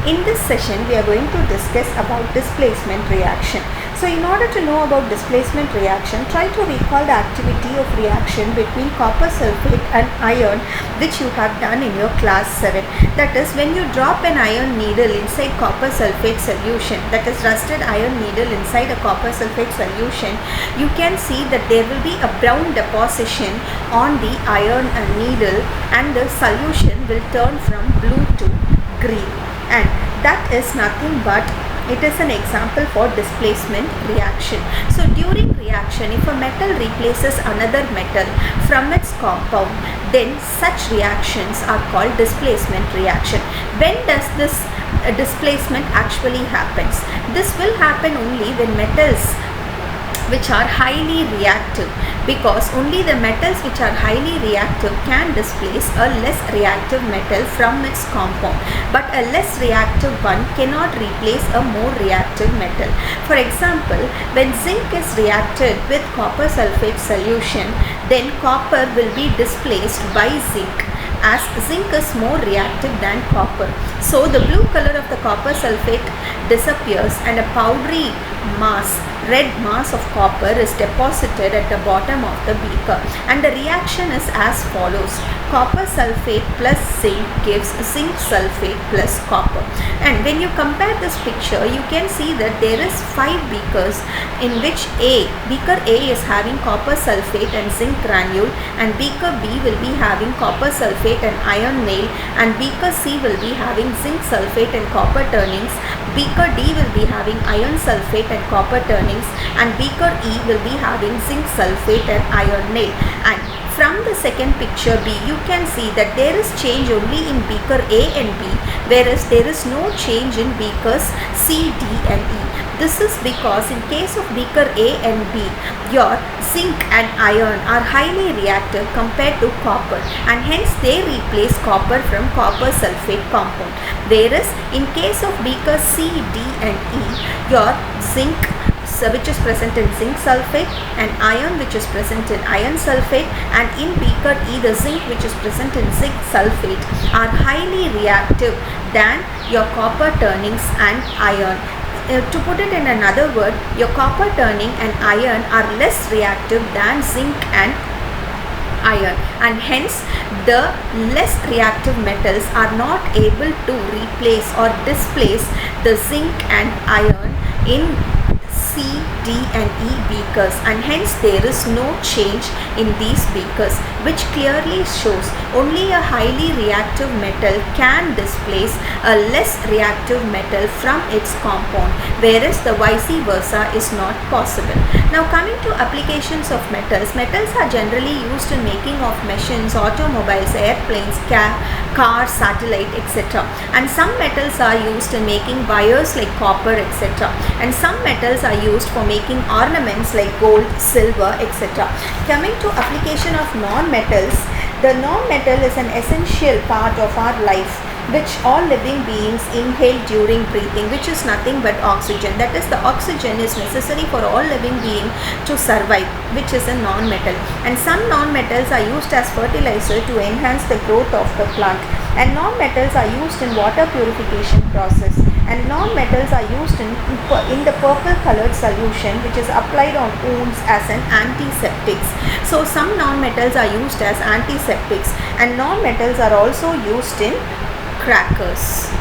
In this session we are going to discuss about displacement reaction. So in order to know about displacement reaction, try to recall the activity of reaction between copper sulfate and iron which you have done in your class 7. That is, when you drop an iron needle inside copper sulfate solution, that is rusted iron needle inside a copper sulfate solution, you can see that there will be a brown deposition on the iron needle and the solution will turn from blue to green, and that is nothing but it is an example for displacement reaction. So during reaction, if a metal replaces another metal from its compound, then such reactions are called displacement reaction. When does this displacement actually happens? This will happen only when metals which are highly reactive, because only the metals which are highly reactive can displace a less reactive metal from its compound, but a less reactive one cannot replace a more reactive metal. For example, when zinc is reacted with copper sulfate solution, then copper will be displaced by zinc, as zinc is more reactive than copper. So the blue color of the copper sulfate disappears and a powdery mass, red mass of copper is deposited at the bottom of the beaker, and the reaction is as follows: copper sulfate plus zinc gives zinc sulfate plus copper. And when you compare this picture, you can see that there is 5 beakers in which beaker A is having copper sulfate and zinc granule, and beaker B will be having copper sulfate and iron nail, and beaker C will be having zinc sulfate and copper turnings, beaker D will be having iron sulfate and copper turnings, and beaker E will be having zinc sulfate and iron nail. And from the second picture B, you can see that there is change only in beaker A and B, whereas there is no change in beakers C, D and E. This is because in case of beaker A and B, your zinc and iron are highly reactive compared to copper, and hence they replace copper from copper sulfate compound. Whereas in case of beaker C, D and E, your zinc which is present in zinc sulfate and iron which is present in iron sulfate, and in beaker E, the zinc which is present in zinc sulfate are highly reactive than your copper turnings and iron. To put it in another word, your copper turning and iron are less reactive than zinc and iron, and hence the less reactive metals are not able to replace or displace the zinc and iron in C, D and E beakers, and hence there is no change in these beakers, which clearly shows only a highly reactive metal can displace a less reactive metal from its compound, whereas the vice versa is not possible. Now coming to applications of metals, metals are generally used in making of machines, automobiles, airplanes, cars, satellite, etc. And some metals are used in making wires like copper, etc. And some metals are used for making ornaments like gold, silver, etc. Coming to application of non-metals, the non-metal is an essential part of our life which all living beings inhale during breathing, which is nothing but oxygen. That is, the oxygen is necessary for all living beings to survive, which is a non-metal. And some non-metals are used as fertilizer to enhance the growth of the plant, and non-metals are used in water purification process, and non-metals are used in the purple colored solution which is applied on wounds as an antiseptics. So some non-metals are used as antiseptics, and non-metals are also used in crackers.